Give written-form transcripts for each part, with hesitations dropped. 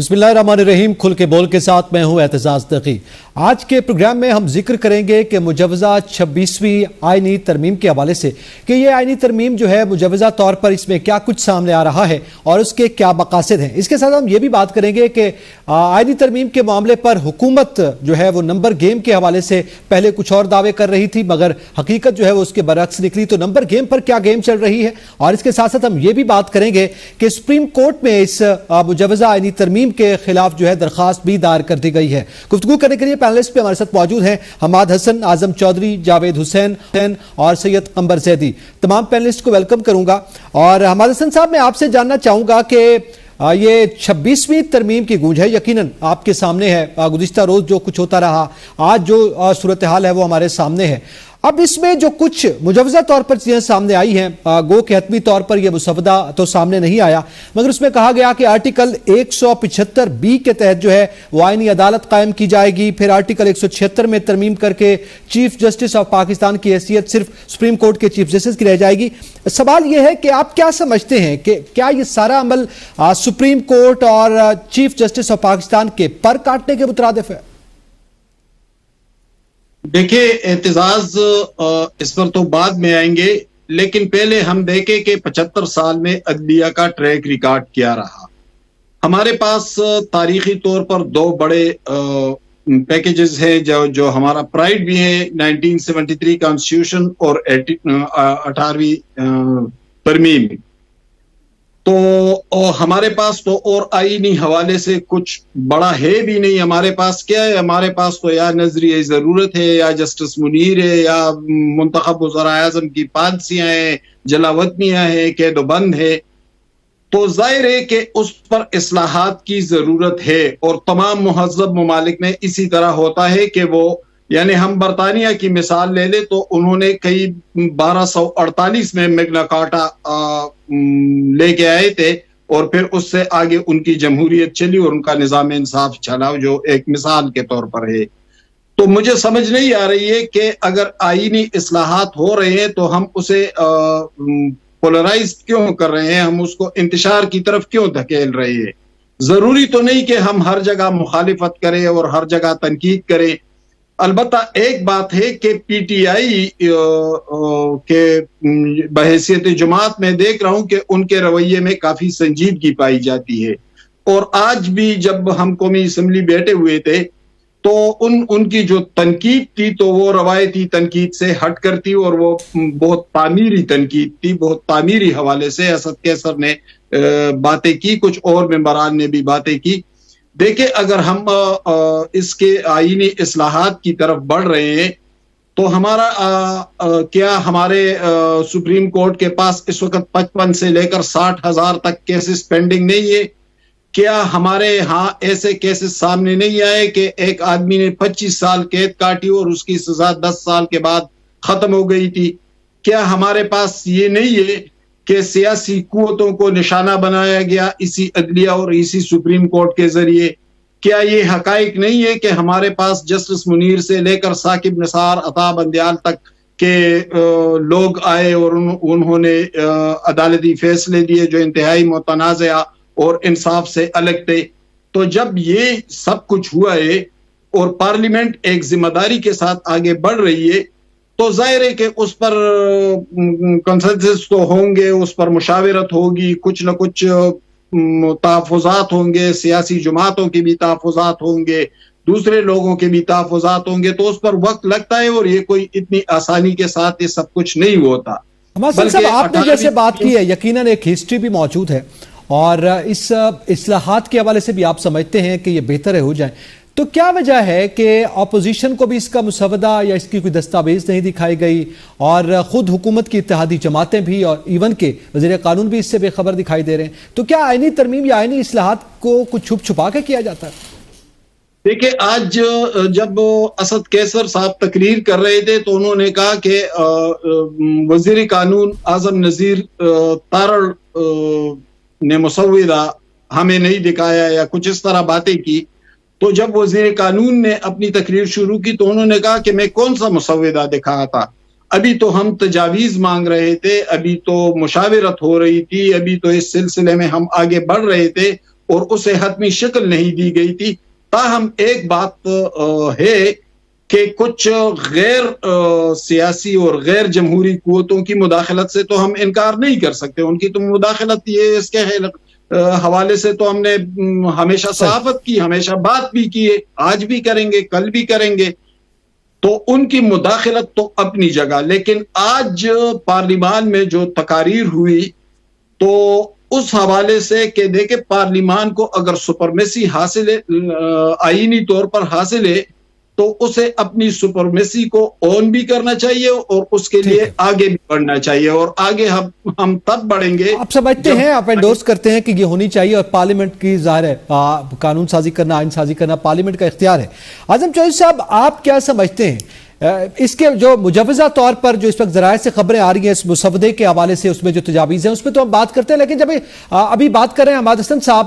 बिस्मिल्लाहिर्रहमानिर्रहीम। खुल के बोल के साथ मैं हूं एतजाज तकी। आज के प्रोग्राम में हम जिक्र करेंगे कि मुजवजा 26वीं आईनी तरमीम के हवाले से कि ये आईनी तरमीम जो है मुजवजा तौर पर इसमें क्या कुछ सामने आ रहा है और उसके क्या मकासद हैं। इसके साथ हम ये भी बात करेंगे कि आईनी तरमीम के मामले पर हुकूमत जो है वो नंबर गेम के हवाले से पहले कुछ और दावे कर रही थी, मगर हकीकत जो है वो उसके बरक्स निकली। तो नंबर गेम पर क्या गेम चल रही है, और इसके साथ साथ हम ये भी बात करेंगे कि सुप्रीम कोर्ट में इस मुजवजा आईनी तरमीम के खिलाफ जो है दरखास्त भी दायर कर दी गई है। गुफ्तगू करने के लिए पैनलिस्ट पे हमारे साथ मौजूद हैं हमाद हसन, आजम चौधरी, जावेद हुसैन और सैयद अंबर जैदी। तमाम पैनलिस्ट को वेलकम करूंगा। और हमाद हसन साहब, मैं आपसे जानना चाहूंगा कि ये 26वीं तरमीम की गूंज है, यकीनन आपके सामने है। गुज़िश्ता रोज जो कुछ होता रहा, आज जो सूरत हाल है वो हमारे सामने है। अब इसमें जो कुछ मुजवजा तौर पर चीजें सामने आई हैं, गो के हतमी तौर पर यह मुसवदा तो सामने नहीं आया, मगर उसमें कहा गया कि आर्टिकल 175B के तहत जो है वो आईनी अदालत कायम की जाएगी। फिर आर्टिकल 176 में तरमीम करके चीफ जस्टिस ऑफ पाकिस्तान की हैसियत सिर्फ सुप्रीम कोर्ट के चीफ जस्टिस की रह जाएगी। सवाल यह है कि आप क्या समझते हैं कि क्या ये सारा अमल सुप्रीम कोर्ट और चीफ जस्टिस ऑफ पाकिस्तान के पर काटने के मुतरादिफ है? देखिए एतजाज, इस पर तो बाद में आएंगे, लेकिन पहले हम देखें कि 75 साल में अदलिया का ट्रैक रिकॉर्ड क्या रहा। हमारे पास तारीखी तौर पर दो बड़े पैकेजेस हैं जो हमारा प्राइड भी है, 1973 कॉन्स्टिट्यूशन और 18वीं तरमीम। तो हमारे पास तो और आईनी हवाले से कुछ बड़ा है भी नहीं। हमारे पास क्या है, हमारे पास तो या नजरिए जरूरत है, या जस्टिस मुनीर है, या मुंतखब वज़ीर आज़म की पॉलिसियां हैं, जलावतनियां हैं, कैदोबंद है। तो जाहिर है कि उस पर इस्लाहात की जरूरत है, और तमाम मुहज़्ज़ब ममालिक में इसी तरह होता है कि वो, यानी हम बरतानिया की मिसाल ले ले तो उन्होंने कई 1248 में मैग्ना कार्टा लेके आए थे, और फिर उससे आगे उनकी जमहूरियत चली और उनका निज़ाम इंसाफ चला, जो एक मिसाल के तौर पर है। तो मुझे समझ नहीं आ रही है कि अगर आईनी इस्लाहात हो रहे हैं तो हम उसे पोलराइज क्यों कर रहे हैं, हम उसको इंतशार की तरफ क्यों धकेल रहे हैं। जरूरी तो नहीं कि हम हर जगह मुखालिफत करें और हर जगह तनकीद करें। अलबत्ता एक बात है कि पीटीआई के बहैसियत जमात में देख रहा हूं कि उनके रवैये में काफी संजीदगी पाई जाती है, और आज भी जब हम कौमी असम्बली बैठे हुए थे तो उनकी जो तनकीद थी तो वो रवायती तनकीद से हट कर थी, और वो बहुत तामीरी तनकीद थी, बहुत तामीरी हवाले से असद कैसर ने बातें की, कुछ और मेंबरान ने भी बातें की। देखिए, अगर हम इसके आईनी इस्लाहात की तरफ बढ़ रहे हैं तो हमारा क्या हमारे सुप्रीम कोर्ट के पास इस वक्त 55 से लेकर 60,000 तक केसेस पेंडिंग नहीं है? क्या हमारे यहाँ ऐसे केसेस सामने नहीं आए कि एक आदमी ने 25 साल कैद काटी और उसकी सजा 10 साल के बाद खत्म हो गई थी? क्या हमारे पास ये नहीं है कि सियासी कुव्वतों को निशाना बनाया गया इसी अदलिया और इसी सुप्रीम कोर्ट के जरिए? क्या ये हकाइक नहीं है कि हमारे पास जस्टिस मुनीर से लेकर साकिब निसार, अता बंदयाल तक के लोग आए और उन्होंने अदालती फैसले दिए जो इंतहाई मुतनाज़ा और इंसाफ से अलग थे? तो जब ये सब कुछ हुआ है और पार्लियामेंट एक जिम्मेदारी के साथ आगे बढ़ रही है, तो जाहिर है कि उस पर कंसेंसस तो होंगे, उस पर मुशावरत होगी, कुछ न कुछ तहफ़्फ़ुज़ात होंगे, सियासी जमातों के भी तहफ़्फ़ुज़ात होंगे, दूसरे लोगों के भी तहफ़्फ़ुज़ात होंगे, तो उस पर वक्त लगता है, और ये कोई इतनी आसानी के साथ ये सब कुछ नहीं होता। बल्कि आपने जैसे बात की है, यकीनन एक हिस्ट्री भी मौजूद है, और इस इस्लाहात के हवाले से भी आप समझते हैं कि ये बेहतर है हो जाए। तो क्या वजह है कि अपोजिशन को भी इसका मुसवदा या इसकी कोई दस्तावेज नहीं दिखाई गई, और खुद हुकूमत की इत्तेहादी जमातें भी और इवन के वज़ीर कानून भी इससे बेखबर दिखाई दे रहे हैं? तो क्या आईनी तरमीम या आईनी इस्लाहात को कुछ छुप छुपा के किया जाता है? देखिए, आज जब असद कैसर साहब तकरीर कर रहे थे तो उन्होंने कहा कि वज़ीर कानून आजम नज़ीर तारड़ ने मुसव्विदा हमें नहीं दिखाया, या कुछ इस तरह बातें की। तो जब वज़ीर कानून ने अपनी तकरीर शुरू की तो उन्होंने कहा कि मैं कौन सा मुसव्विदा दिखाया था, अभी तो हम तजावीज़ मांग रहे थे, अभी तो मुशावरत हो रही थी, अभी तो इस सिलसिले में हम आगे बढ़ रहे थे, اور اسے حتمی شکل نہیں دی گئی تھی. تاہم ایک بات ہے کہ کچھ غیر سیاسی اور غیر جمہوری قوتوں کی مداخلت سے تو ہم انکار نہیں کر سکتے. ان کی تو مداخلت یہ اس کے حوالے سے تو ہم نے ہمیشہ صحافت کی, ہمیشہ بات بھی کی ہے, آج بھی کریں گے, کل بھی کریں گے. تو ان کی مداخلت تو اپنی جگہ, لیکن آج پارلیمان میں جو تقاریر ہوئی تو اس حوالے سے کہ دیکھیں پارلیمان کو اگر سپرمیسی حاصل ہے, آئینی طور پر حاصل ہے, تو اسے اپنی سپرمیسی کو اون بھی کرنا چاہیے اور اس کے لیے آگے بھی بڑھنا چاہیے. اور آگے ہم تب بڑھیں گے. آپ سمجھتے ہیں, آپ انڈورس کرتے ہیں کہ یہ ہونی چاہیے, اور پارلیمنٹ کی ظاہر ہے قانون سازی کرنا, آئین سازی کرنا پارلیمنٹ کا اختیار ہے. اعظم چودھری صاحب, آپ کیا سمجھتے ہیں اس کے جو مجوزہ طور پر جو اس وقت ذرائع سے خبریں آ رہی ہیں اس مسودے کے حوالے سے, اس میں جو تجاویز ہیں اس پہ تو ہم بات کرتے ہیں, لیکن جب ابھی بات کر رہے ہیں حماد حسن صاحب,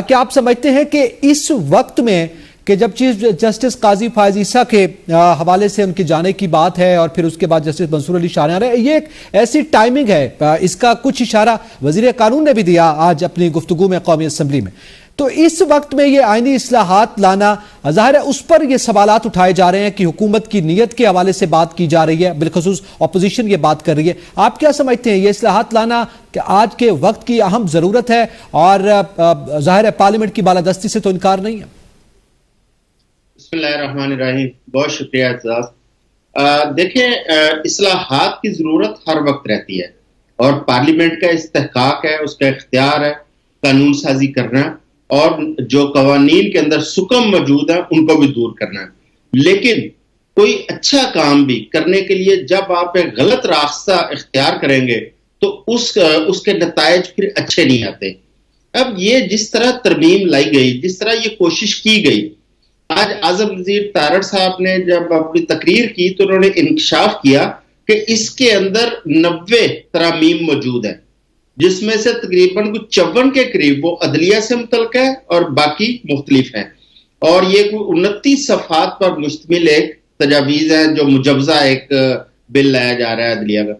کیا آپ سمجھتے ہیں کہ اس وقت میں کہ جب چیف جسٹس قاضی فائز عیسیٰ کے حوالے سے ان کے جانے کی بات ہے اور پھر اس کے بعد جسٹس منصور علی شاہ نے آ رہے ہیں, یہ ایک ایسی ٹائمنگ ہے, اس کا کچھ اشارہ وزیر قانون نے بھی دیا آج اپنی گفتگو میں قومی اسمبلی میں, تو اس وقت میں یہ آئینی اصلاحات لانا ظاہر ہے اس پر یہ سوالات اٹھائے جا رہے ہیں کہ حکومت کی نیت کے حوالے سے بات کی جا رہی ہے, بالخصوص اپوزیشن یہ بات کر رہی ہے. آپ کیا سمجھتے ہیں یہ اصلاحات لانا کہ آج کے وقت کی اہم ضرورت ہے, اور ظاہر ہے پارلیمنٹ کی بالادستی سے تو انکار نہیں ہے؟ بسم اللہ الرحمن الرحیم, بہت شکریہ اعزاز. دیکھیں, اصلاحات کی ضرورت ہر وقت رہتی ہے اور پارلیمنٹ کا استحقاق ہے, اس کا اختیار ہے قانون سازی کرنا اور جو قوانین کے اندر سکم موجود ہیں ان کو بھی دور کرنا. لیکن کوئی اچھا کام بھی کرنے کے لیے جب آپ ایک غلط راستہ اختیار کریں گے تو اس کے نتائج پھر اچھے نہیں آتے. اب یہ جس طرح ترمیم لائی گئی, جس طرح یہ کوشش کی گئی, آج اعظم وزیر تارڑ صاحب نے جب اپنی تقریر کی تو انہوں نے انکشاف کیا کہ اس کے اندر 90 ترامیم موجود ہیں, جس میں سے تقریباً 54 کے قریب وہ عدلیہ سے متعلق ہے اور باقی مختلف ہیں. اور یہ 29 صفحات پر مشتمل ایک تجاویز ہے جو مجوزہ ایک بل لایا جا رہا ہے عدلیہ کا.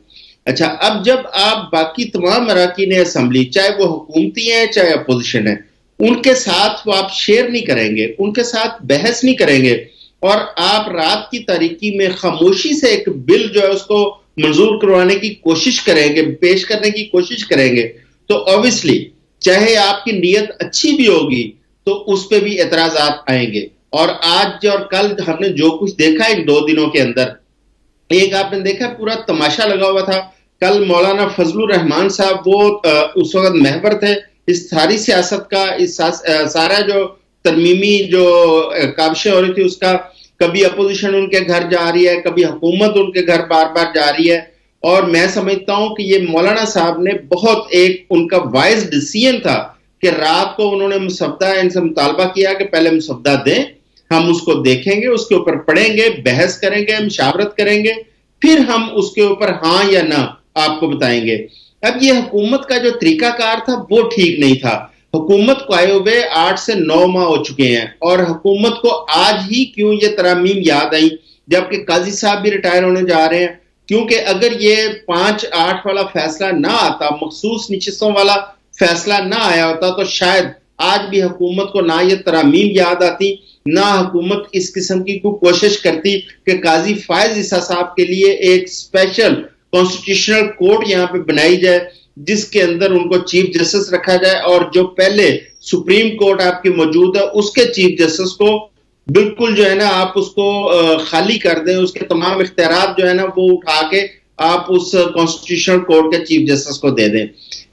اچھا, اب جب آپ باقی تمام اراکین اسمبلی, چاہے وہ حکومتی ہیں چاہے اپوزیشن ہے, ان کے ساتھ وہ آپ شیئر نہیں کریں گے, ان کے ساتھ بحث نہیں کریں گے, اور آپ رات کی تاریکی میں خاموشی سے ایک بل جو ہے اس کو منظور کروانے کی کوشش کریں گے, پیش کرنے کی کوشش کریں گے, تو obviously چاہے آپ کی نیت اچھی بھی ہوگی تو اس پہ بھی اعتراضات آئیں گے. اور آج اور کل ہم نے جو کچھ دیکھا ان 2 دنوں کے اندر, ایک آپ نے دیکھا پورا تماشا لگا ہوا تھا. کل مولانا فضل الرحمان صاحب وہ اس وقت محور تھے اس ساری سیاست کا, اس سارا جو ترمیمی جو کاوشیں ہو رہی تھی اس کا, کبھی اپوزیشن ان کے گھر جا رہی ہے, کبھی حکومت ان کے گھر بار بار جا رہی ہے. اور میں سمجھتا ہوں کہ یہ مولانا صاحب نے بہت ایک ان کا وائز ڈیسیژن تھا کہ رات کو انہوں نے مسودہ ان سے مطالبہ کیا کہ پہلے مسودہ دیں, ہم اس کو دیکھیں گے, اس کے اوپر پڑھیں گے, بحث کریں گے, مشاورت کریں گے, پھر ہم اس کے اوپر ہاں یا نہ آپ کو بتائیں گے. اب یہ حکومت کا جو طریقہ کار تھا وہ ٹھیک نہیں تھا. حکومت کو آئے ہوئے 8 سے 9 ماہ ہو چکے ہیں, اور حکومت کو آج ہی کیوں یہ ترامیم یاد آئی جبکہ قاضی صاحب بھی ریٹائر ہونے جا رہے ہیں. کیونکہ اگر یہ 5-8 والا فیصلہ نہ آتا, مخصوص نشستوں والا فیصلہ نہ آیا ہوتا, تو شاید آج بھی حکومت کو نہ یہ ترامیم یاد آتی, نہ حکومت اس قسم کی کوئی کوشش کرتی کہ قاضی فائز عیسیٰ صاحب کے لیے ایک اسپیشل کانسٹیٹیوشنل کورٹ یہاں پہ بنائی جائے جس کے اندر ان کو چیف جسٹس رکھا جائے, اور جو پہلے سپریم کورٹ آپ کی موجود ہے اس کے چیف جسٹس کو بالکل جو ہے نا آپ اس کو خالی کر دیں, اس کے تمام اختیارات جو ہے نا وہ اٹھا کے آپ اس کانسٹیٹیوشنل کورٹ کے چیف جسٹس کو دے دیں.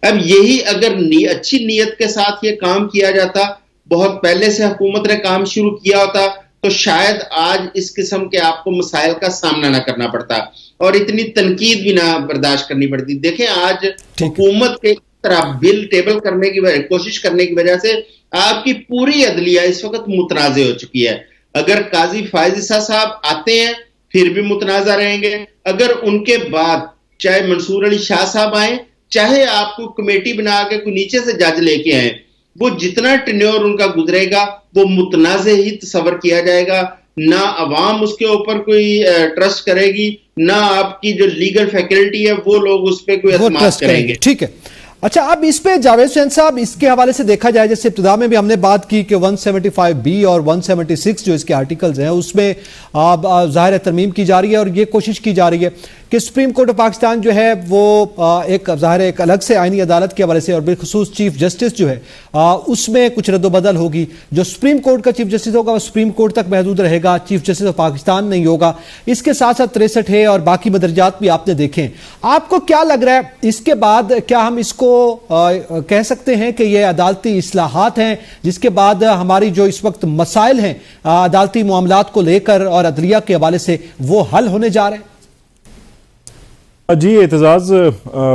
اب یہی اگر اچھی نیت کے ساتھ یہ کام کیا جاتا, بہت پہلے سے حکومت نے کام شروع کیا ہوتا, تو شاید آج اس قسم کے آپ کو مسائل کا سامنا نہ کرنا پڑتا اور اتنی تنقید بھی نہ برداشت کرنی پڑتی. دیکھیں آج حکومت کے طرح بل ٹیبل کرنے کی کوشش کرنے کی وجہ سے آپ کی پوری عدلیہ اس وقت متنازع ہو چکی ہے. اگر قاضی فائز عیسیٰ صاحب آتے ہیں پھر بھی متنازع رہیں گے, اگر ان کے بعد چاہے منصور علی شاہ صاحب آئیں, چاہے آپ کو کمیٹی بنا کے کوئی نیچے سے جج لے کے آئیں, وہ جتنا ٹینیور ان کا گزرے گا وہ متنازع ہی تصور کیا جائے گا. نہ عوام اس کے اوپر کوئی ٹرسٹ کرے گی, نہ آپ کی جو لیگل فیکلٹی ہے وہ لوگ اس پہ کوئی اعتماد کریں گے. ٹھیک ہے, अच्छा, अब इस पे जावेद हुसैन साहब, इसके हवाले से देखा जाए, जैसे इब्तिदा में भी हमने बात की कि 175B और 176 जो इसके आर्टिकल्स हैं उसमें ज़ाहिर तरमीम की जा रही है और ये कोशिश की जा रही है कि सुप्रीम कोर्ट ऑफ पाकिस्तान जो है वो एक ज़ाहिर एक अलग से आईनी अदालत के हवाले से और बिलखुसूस चीफ जस्टिस जो है उसमें कुछ रद्दोबदल होगी। जो सुप्रीम कोर्ट का चीफ जस्टिस होगा वो सुप्रीम कोर्ट तक महदूद रहेगा, चीफ जस्टिस ऑफ पाकिस्तान नहीं होगा। इसके साथ साथ 63 है और बाकी मदरजात भी आपने देखे। आपको क्या लग रहा है इसके बाद, क्या हम इसको कह सकते हैं कि ये अदालती इस्लाहात हैं जिसके बाद हमारी जो इस वक्त मसाइल हैं अदालती मामलात को लेकर और अदलिया के हवाले से वो हल होने जा रहे हैं? जी एतजाज,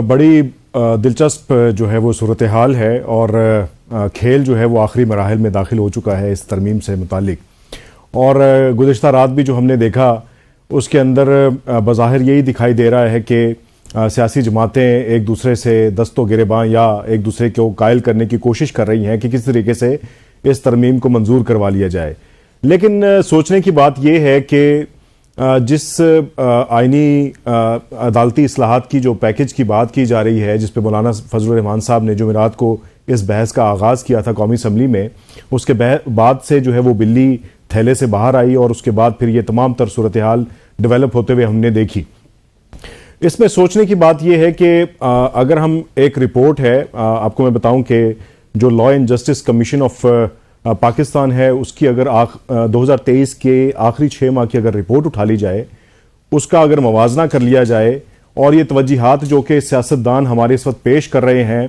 बड़ी दिलचस्प जो है वो सूरत हाल है और खेल जो है वो आखिरी मराहल में दाखिल हो चुका है इस तरमीम से मुतालिक। और गुज़िश्ता रात भी जो हमने देखा उसके अंदर बज़ाहिर यही दिखाई दे रहा है कि सियासी जमातें एक दूसरे से दस्तो गिरेबां या एक दूसरे को कायल करने की कोशिश कर रही हैं कि किस तरीके से इस तरमीम को मंजूर करवा लिया जाए। लेकिन सोचने की बात यह है कि जिस आईनी अदालती इस्लाहात की जो पैकेज की बात की जा रही है, जिस पे मौलाना फजलुर रहमान साहब ने जुमेरात को इस बहस का आगाज़ किया था कौमी असम्बली में, उसके बाद से जो है वो बिल्ली थैले से बाहर आई और उसके बाद फिर ये तमाम तर सूरत हाल डेवलप होते हुए हमने देखी। इसमें सोचने की बात यह है कि अगर हम एक रिपोर्ट है, आपको मैं बताऊं कि जो law and justice commission of Pakistan है उसकी अगर 2023 के आखिरी 6 माह की अगर रिपोर्ट उठा ली जाए, उसका अगर मवाजना कर लिया जाए और ये तवज्जुहात जो कि सियासतदान हमारे इस वक्त पेश कर रहे हैं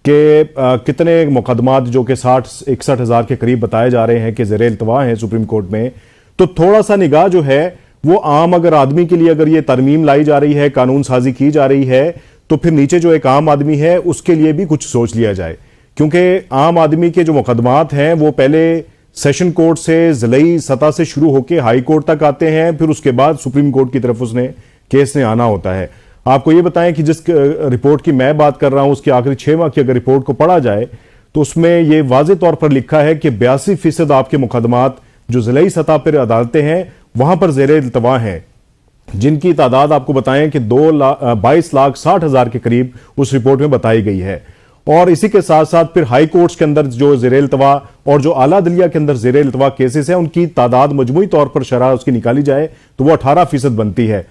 कि कितने मुकदमात जो कि 60-61 हज़ार के करीब बताए जा रहे हैं कि ज़ेर इल्तवा हैं सुप्रीम कोर्ट में, तो थोड़ा सा निगाह जो है वो आम अगर आदमी के लिए अगर ये तरमीम लाई जा रही है, कानून साजी की जा रही है, तो फिर नीचे जो एक आम आदमी है उसके लिए भी कुछ सोच लिया जाए। क्योंकि आम आदमी के जो मुकदमात हैं वो पहले सेशन कोर्ट से ज़िलाई सतह से शुरू होकर हाई कोर्ट तक आते हैं, फिर उसके बाद सुप्रीम कोर्ट की तरफ उसने केस ने आना होता है। आपको ये बताएं कि जिस रिपोर्ट की मैं बात कर रहा हूं उसकी आखिरी 6 माह की अगर रिपोर्ट को पढ़ा जाए तो उसमें ये वाज़े तौर पर लिखा है कि 82% आपके मुकदमात जो ज़िलाई सतह पर अदालतें हैं वहां पर ज़ेर इल्तवा हैं, जिनकी तादाद आपको बताएं कि 22,60,000 के करीब उस रिपोर्ट में बताई गई है। और इसी के साथ साथ फिर हाई कोर्ट्स के अंदर जो ज़ेर इल्तवा और जो आला अदलिया के अंदर ज़ेर इल्तवा केसेस हैं उनकी तादाद मजमूई तौर पर शरह उसकी निकाली जाए तो वो 18% बनती है।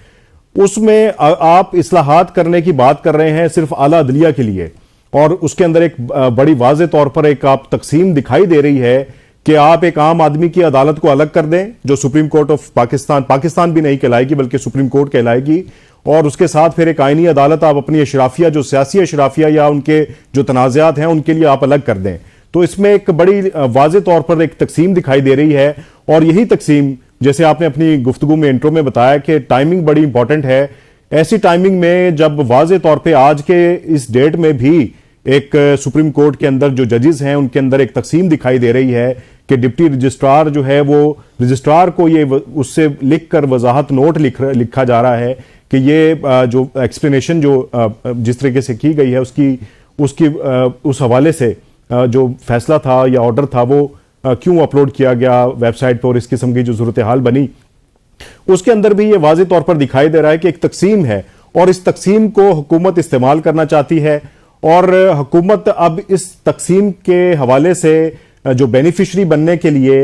उसमें आप इस्लाहात करने की बात कर रहे हैं सिर्फ आला अदलिया के लिए, और उसके अंदर एक बड़ी वाज़े तौर पर एक आप तकसीम दिखाई दे रही है कि आप एक आम आदमी की अदालत को अलग कर दें जो सुप्रीम कोर्ट ऑफ पाकिस्तान भी नहीं कहलाएगी बल्कि सुप्रीम कोर्ट कहलाएगी, और उसके साथ फिर एक आईनी अदालत आप अपनी अशराफिया जो सियासी अशराफिया या उनके जो तनाज़ात हैं उनके लिए आप अलग कर दें। तो इसमें एक बड़ी वाज़े तौर पर एक तकसीम दिखाई दे रही है। और यही तकसीम, जैसे आपने अपनी गुफ्तगू में इंट्रो में बताया कि टाइमिंग बड़ी इंपॉर्टेंट है, ऐसी टाइमिंग में जब वाज़े तौर पर आज के इस डेट में भी एक सुप्रीम कोर्ट के अंदर जो जजेस हैं उनके अंदर एक तकसीम दिखाई दे रही है कि डिप्टी रजिस्ट्रार जो है वो रजिस्ट्रार को ये उससे लिखकर वजाहत नोट लिखा जा रहा है कि ये जो एक्सप्लेनेशन जो जिस तरीके से की गई है उसकी उस हवाले से जो फैसला था या ऑर्डर था वो क्यों अपलोड किया गया वेबसाइट पर और इस किस्म की जो सूरत हाल बनी, उसके अंदर भी ये वाज़े तौर पर दिखाई दे रहा है कि एक तकसीम है और इस तकसीम को हुकूमत इस्तेमाल करना चाहती है। और हुकूमत अब इस तकसीम के हवाले से जो बेनिफिशरी बनने के लिए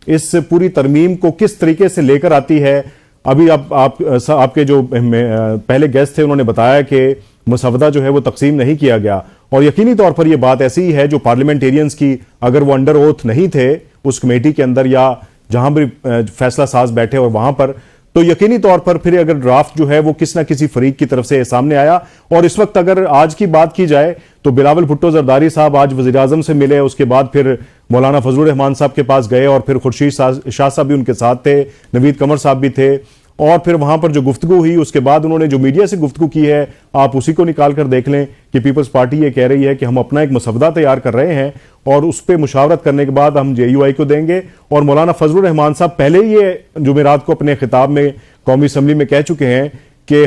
इस पूरी तरमीम को किस तरीके से लेकर आती है, अभी आपके जो पहले गेस्ट थे उन्होंने बताया कि मुसवदा जो है वो तकसीम नहीं किया गया, और यकीनी तौर पर यह बात ऐसी है जो पार्लियामेंटेरियंस की अगर वो अंडर ओथ नहीं थे उस कमेटी के अंदर या जहां भी फैसला साज बैठे और वहां पर, तो यकीनी तौर पर फिर अगर ड्राफ्ट जो है वो किसी ना किसी फरीक की तरफ से सामने आया। और इस वक्त अगर आज की बात की जाए तो बिलावल भुट्टो जरदारी साहब आज वज़ीर आज़म से मिले, उसके बाद फिर मौलाना फजलुर रहमान साहब के पास गए और फिर खुर्शीद शाह साहब भी उनके साथ थे, नवीद कमर साहब भी थे, और फिर वहां पर जो गुफ्तगू हुई उसके बाद उन्होंने जो मीडिया से गुफ्तगू की है आप उसी को निकाल कर देख लें कि पीपल्स पार्टी ये कह रही है कि हम अपना एक मसवदा तैयार कर रहे हैं और उस पर मुशावरत करने के बाद हम JUI को देंगे। और मौलाना फजलुर रहमान साहब पहले ही ये जुमेरात को अपने खिताब में कौमी असम्बली में कह चुके हैं कि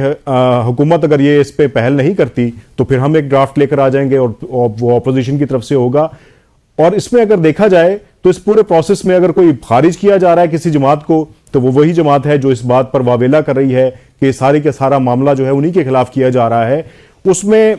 हुकूमत अगर ये इस पर पहल नहीं करती तो फिर हम एक ड्राफ्ट लेकर आ जाएंगे और वो अपोजिशन की तरफ से होगा। और इसमें अगर देखा जाए तो इस पूरे प्रोसेस में अगर कोई खारिज किया जा रहा है किसी जमात को तो वो वही जमात है जो इस बात पर वावेला कर रही है कि सारे का सारा मामला जो है उन्हीं के खिलाफ किया जा रहा है। उसमें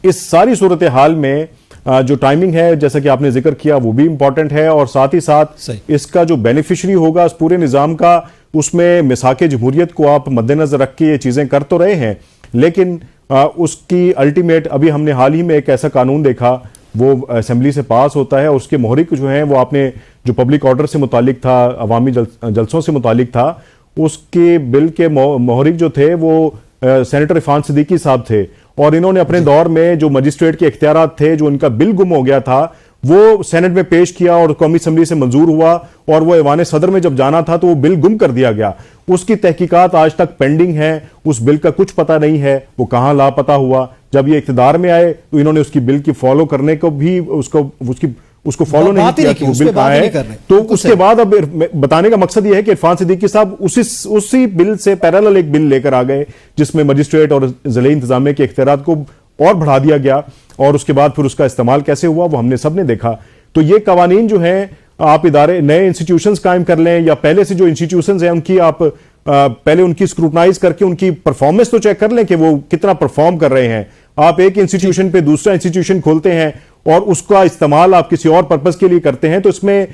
इस सारी सूरत हाल में जो टाइमिंग है जैसा कि आपने जिक्र किया वो भी इंपॉर्टेंट है, और साथ ही साथ इसका जो बेनिफिशरी होगा इस पूरे निज़ाम का, उसमें मिसाक जमहूरियत को आप मद्देनजर रख के ये चीज़ें कर तो रहे हैं, लेकिन उसकी अल्टीमेट, अभी हमने हाल ही में एक ऐसा कानून देखा, वो असेंबली से पास होता है, उसके मोहरिक जो हैं वो आपने जो पब्लिक ऑर्डर से मुतालिक था, अवामी जलसों से मुतालिक था, उसके बिल के मोहरिक जो थे वो सेनेटर इरफान सिद्दीकी साहब थे, और इन्होंने अपने दौर में जो मजिस्ट्रेट के इख्तियारात थे, जो इनका बिल गुम हो गया था, वो सेनेट में पेश किया और कौमी असम्बली से मंजूर हुआ, और वो ऐवान सदर में जब जाना था तो वो बिल गुम कर दिया गया। उसकी तहकीकात आज तक पेंडिंग है, उस बिल का कुछ पता नहीं है वो कहां लापता हुआ। जब ये इख्तिदार में आए तो इन्होंने उसकी बिल की फॉलो करने को भी उसको फॉलो नहीं किया कि वो बिल कहां है। तो उसके बाद अब बताने का मकसद ये है कि इरफान सिद्दीकी साहब उसी बिल से पैरेलल एक बिल लेकर आ गए जिसमें मजिस्ट्रेट और ज़िले इंतजामिया के इख्तियारात को और बढ़ा दिया गया, और उसके बाद फिर उसका इस्तेमाल कैसे हुआ वो हमने सब ने देखा। तो ये कवानीन जो हैं, आप इदारे नए इंस्टीट्यूशंस कायम कर लें या पहले से जो इंस्टीट्यूशंस हैं उनकी आप पहले उनकी स्क्रूटनाइज करके उनकी परफॉर्मेंस तो चेक कर लें कि वो कितना परफॉर्म कर रहे हैं। आप एक इंस्टीट्यूशन पे दूसरा इंस्टीट्यूशन खोलते हैं और उसका इस्तेमाल आप किसी और पर्पस के लिए करते हैं, तो इसमें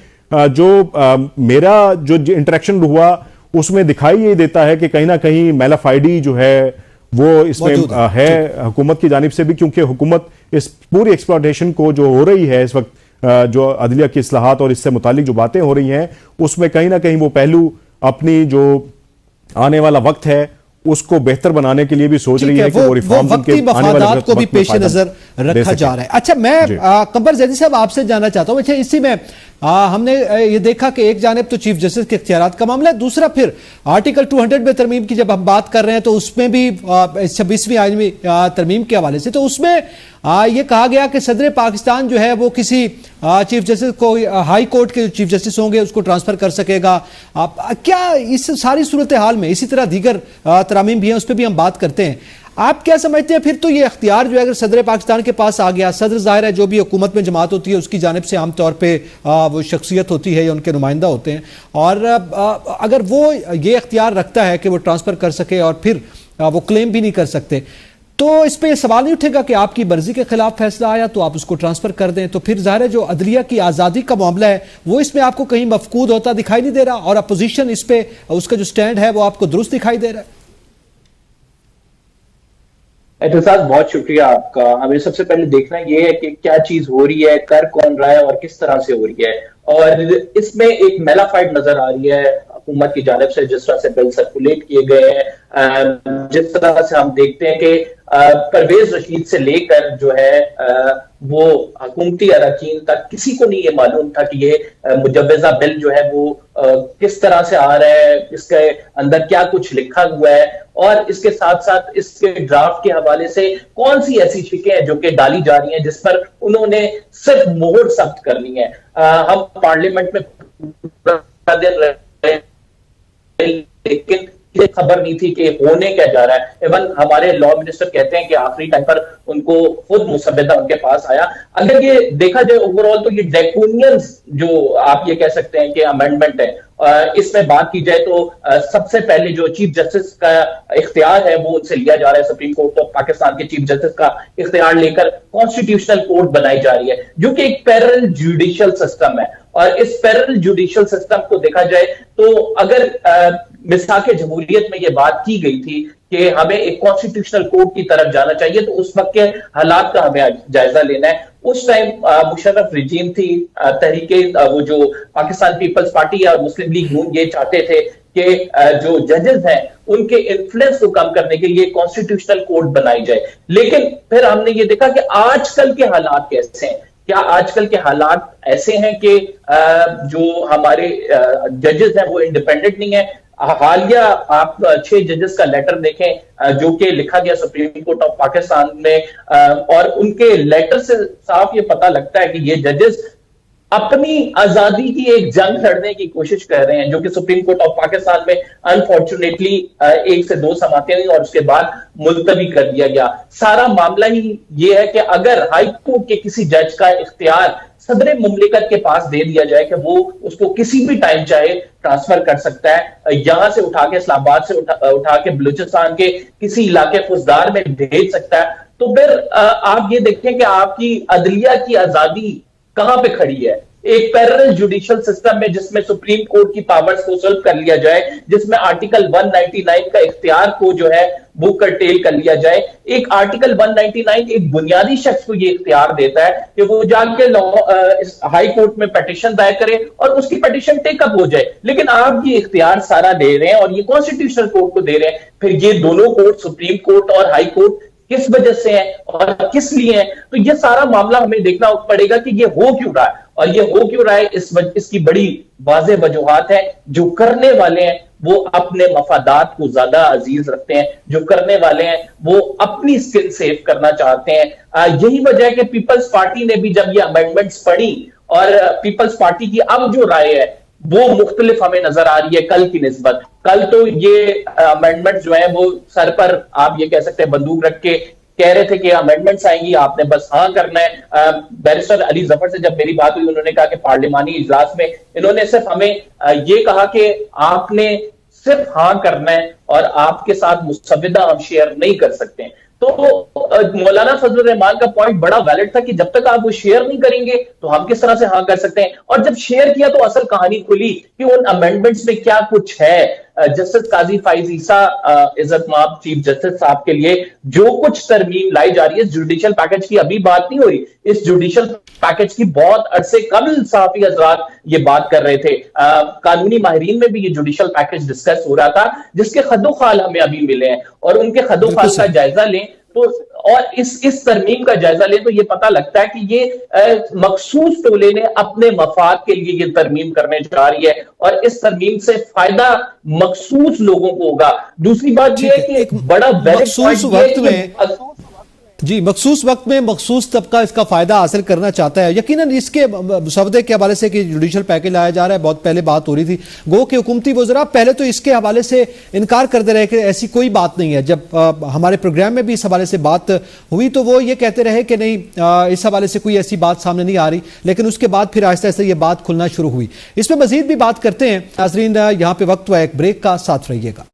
मेरा जो इंटरेक्शन हुआ उसमें दिखाई ये देता है कि कहीं ना कहीं मैलाफाइडी जो है वो इसमें है हुकूमत की जानिब से भी, क्योंकि हुकूमत इस पूरी एक्सप्लॉयटेशन को जो हो रही है इस वक्त, जो अदलिया की इस्लाहात और इससे मुतालिक जो बातें हो रही हैं, उसमें कहीं ना कहीं वो पहलू अपनी जो आने वाला वक्त है उसको बेहतर बनाने के लिए भी सोच रही है कि वो रिफॉर्म्स वक्ती मफादात को भी पेश नजर रखा जा रहा है। अच्छा, मैं कंवर जैदी साहब आपसे जानना चाहता हूं, अच्छा इसी में हमने ये देखा कि एक जानिब तो चीफ जस्टिस के इख्तियारात का मामला है, दूसरा फिर आर्टिकल 200 में तरमीम की जब हम बात कर रहे हैं तो उसमें भी 26वीं आईनी तरमीम के हवाले से तो उसमें ये कहा गया कि सदर पाकिस्तान जो है वो किसी चीफ जस्टिस को, हाई कोर्ट के चीफ जस्टिस होंगे उसको ट्रांसफर कर सकेगा। क्या इस सारी सूरत हाल में, इसी तरह दीगर तरामीम भी हैं उस पर भी हम बात करते हैं, आप क्या समझते हैं फिर तो ये अख्तियार जो है अगर सदर पाकिस्तान के पास आ गया, सदर जाहिर है जो भी हुकूमत में जमात होती है उसकी जानिब से आमतौर पे वो शख्सियत होती है या उनके नुमाइंदा होते हैं, और अगर वो ये अख्तियार रखता है कि वो ट्रांसफर कर सके और फिर वो क्लेम भी नहीं कर सकते, तो इस पे सवाल नहीं उठेगा कि आपकी मर्जी के खिलाफ फैसला आया तो आप उसको ट्रांसफर कर दें, तो फिर जाहिर है जो अदलिया की आज़ादी का मामला है वो इसमें आपको कहीं मफकूद होता दिखाई नहीं दे रहा, और अपोजिशन इस पे उसका जो स्टैंड है वो आपको दुरुस्त दिखाई दे रहा है? एहतसास, बहुत शुक्रिया आपका। हमें सबसे पहले देखना यह है कि क्या चीज हो रही है, कर कौन रहा है और किस तरह से हो रही है, और इसमें एक मेलाफाइड नजर आ रही है हुकूमत की जानिब से, जिस तरह से बिल सर्कुलेट किए गए हैं, जिस तरह से हम देखते हैं कि परवेज रशीद से लेकर जो है वो हुकूमती अरकान तक किसी को नहीं ये मालूम था कि ये मुजव्वजा बिल जो है वो किस तरह से आ रहा है, इसके अंदर क्या कुछ लिखा हुआ है, और इसके साथ साथ इसके ड्राफ्ट के हवाले से कौन सी ऐसी शिकें हैं जो कि डाली जा रही हैं जिस पर उन्होंने सिर्फ मोहर सख्त करनी है। हम पार्लियामेंट में दिन रहे लेकिन खबर नहीं थी कि होने क्या जा रहा है। इवन हमारे लॉ मिनिस्टर कहते हैं कि आखिरी टाइम पर उनको खुद मुसव्वदा उनके पास आया। अगर ये देखा जाए ओवरऑल तो ये ड्रैकोनियन जो आप ये कह सकते हैं कि अमेंडमेंट है, इसमें बात की जाए तो सबसे पहले जो चीफ जस्टिस का इख्तियार है वो उनसे लिया जा रहा है। सुप्रीम कोर्ट ऑफ पाकिस्तान के चीफ जस्टिस का इख्तियार लेकर कॉन्स्टिट्यूशनल कोर्ट बनाई जा रही है जो कि एक पैरेलल जुडिशियल सिस्टम है, और इस पैरेलल जुडिशियल सिस्टम को देखा जाए तो अगर मिसाक जमहूरियत में यह बात की गई थी कि हमें एक कॉन्स्टिट्यूशनल कोर्ट की तरफ जाना चाहिए, तो उस वक्त के हालात का हमें जायजा लेना है। उस टाइम मुशर्रफ रिजीम थी, तहरीके वो जो पाकिस्तान पीपल्स पार्टी और मुस्लिम लीग नून ये चाहते थे कि जो जजेस हैं उनके इन्फ्लुएंस को कम करने के लिए कॉन्स्टिट्यूशनल कोर्ट बनाई जाए। लेकिन फिर हमने ये देखा कि आजकल के हालात कैसे हैं। क्या आजकल के हालात ऐसे हैं कि जो हमारे जजेस हैं वो इंडिपेंडेंट नहीं है? हालिया आप 6 जजेस का लेटर देखें जो कि लिखा गया सुप्रीम कोर्ट ऑफ पाकिस्तान में, और उनके लेटर से साफ ये पता लगता है कि ये जजेस अपनी आजादी की एक जंग लड़ने की कोशिश कर रहे हैं, जो कि सुप्रीम कोर्ट ऑफ पाकिस्तान में अनफॉर्चुनेटली 1 से 2 समातें हुई और उसके बाद मुलतवी कर दिया गया। सारा मामला ही ये है कि अगर हाई कोर्ट के किसी जज का इख्तियार सदर मुमलिकत के पास दे दिया जाए कि वो उसको किसी भी टाइम चाहे ट्रांसफर कर सकता है, यहां से उठा के इस्लामाबाद से उठा के बलूचिस्तान के किसी इलाके फौजदार में भेज सकता है, تو پھر آپ یہ دیکھیں کہ آپ کی عدلیہ کی آزادی کہاں پہ کھڑی ہے؟ ایک پیرل جوڈیشل سسٹم میں جس میں سپریم کورٹ کی پاورز کو سلب کر لیا جائے، جس میں آرٹیکل 199 کا اختیار کو جو ہے وہ کرٹیل کر لیا جائے. ایک آرٹیکل 199 ایک بنیادی شخص کو یہ اختیار دیتا ہے کہ وہ جا کے ہائی کورٹ میں پیٹیشن دائر کرے اور اس کی پیٹیشن ٹیک اپ ہو جائے. لیکن آپ یہ اختیار سارا دے رہے ہیں اور یہ کانسٹیٹیوشنل کورٹ کو دے رہے ہیں. پھر یہ دونوں کورٹ، سپریم کورٹ اور ہائی کورٹ، کس وجہ سے ہیں اور کس لیے ہیں؟ تو یہ سارا معاملہ ہمیں دیکھنا پڑے گا کہ یہ ہو کیوں رہا ہے. اور یہ ہو کیوں رہا ہے، اس کی بڑی واضح وجوہات ہیں. جو کرنے والے ہیں وہ اپنے مفادات کو زیادہ عزیز رکھتے ہیں، جو کرنے والے ہیں وہ اپنی سکن سیو کرنا چاہتے ہیں. یہی وجہ ہے کہ پیپلز پارٹی نے بھی جب یہ امینڈمنٹس پڑھی، اور پیپلز پارٹی کی اب جو رائے ہے وہ مختلف ہمیں نظر آ رہی ہے کل کی نسبت. کل تو یہ امینڈمنٹ جو ہیں وہ سر پر آپ یہ کہہ سکتے ہیں بندوق رکھ کے کہہ رہے تھے کہ امینڈمنٹس آئیں گی، آپ نے بس ہاں کرنا ہے. بیرسٹر علی ظفر سے جب میری بات ہوئی، انہوں نے کہا کہ پارلیمانی اجلاس میں انہوں نے صرف ہمیں یہ کہا کہ آپ نے صرف ہاں کرنا ہے اور آپ کے ساتھ مسودہ ہم شیئر نہیں کر سکتے ہیں. تو مولانا فضل الرحمان کا پوائنٹ بڑا ویلڈ تھا کہ جب تک آپ وہ شیئر نہیں کریں گے تو ہم کس طرح سے ہاں کر سکتے ہیں. اور جب شیئر کیا تو اصل کہانی کھلی کہ ان امینڈمنٹس میں کیا کچھ ہے. جسٹس قاضی فائز عیسیٰ عزت مآب چیف جسٹس صاحب کے لیے جو کچھ ترمیم لائی جا رہی ہے، جوڈیشل پیکج کی ابھی بات نہیں ہو رہی، اس جوڈیشل پیکج کی بہت عرصے قبل صحافی حضرات یہ بات کر رہے تھے. قانونی ماہرین میں بھی یہ جوڈیشل پیکج ڈسکس ہو رہا تھا، جس کے خد و خال ہمیں ابھی ملے ہیں. اور ان کے خد و خال کا جائزہ لیں تو اور اس ترمیم کا جائزہ لیں تو یہ پتہ لگتا ہے کہ یہ مخصوص ٹولے نے اپنے مفاد کے لیے یہ ترمیم کرنے جا رہی ہے، اور اس ترمیم سے فائدہ مخصوص لوگوں کو ہوگا. دوسری بات یہ ہے کہ ایک بڑا مخصوص وقت میں مخصوص وقت میں مخصوص طبقہ اس کا فائدہ حاصل کرنا چاہتا ہے. یقیناً اس کے مسودے کے حوالے سے کہ جوڈیشل پیکج لایا جا رہا ہے، بہت پہلے بات ہو رہی تھی. گو کہ حکومتی وزراء پہلے تو اس کے حوالے سے انکار کرتے رہے کہ ایسی کوئی بات نہیں ہے. جب ہمارے پروگرام میں بھی اس حوالے سے بات ہوئی تو وہ یہ کہتے رہے کہ نہیں، اس حوالے سے کوئی ایسی بات سامنے نہیں آ رہی. لیکن اس کے بعد پھر آہستہ آہستہ یہ بات کھلنا شروع ہوئی. اس پہ مزید بھی بات کرتے ہیں. ناظرین، یہاں پہ وقت ہوا ایک بریک کا، ساتھ رہیے گا.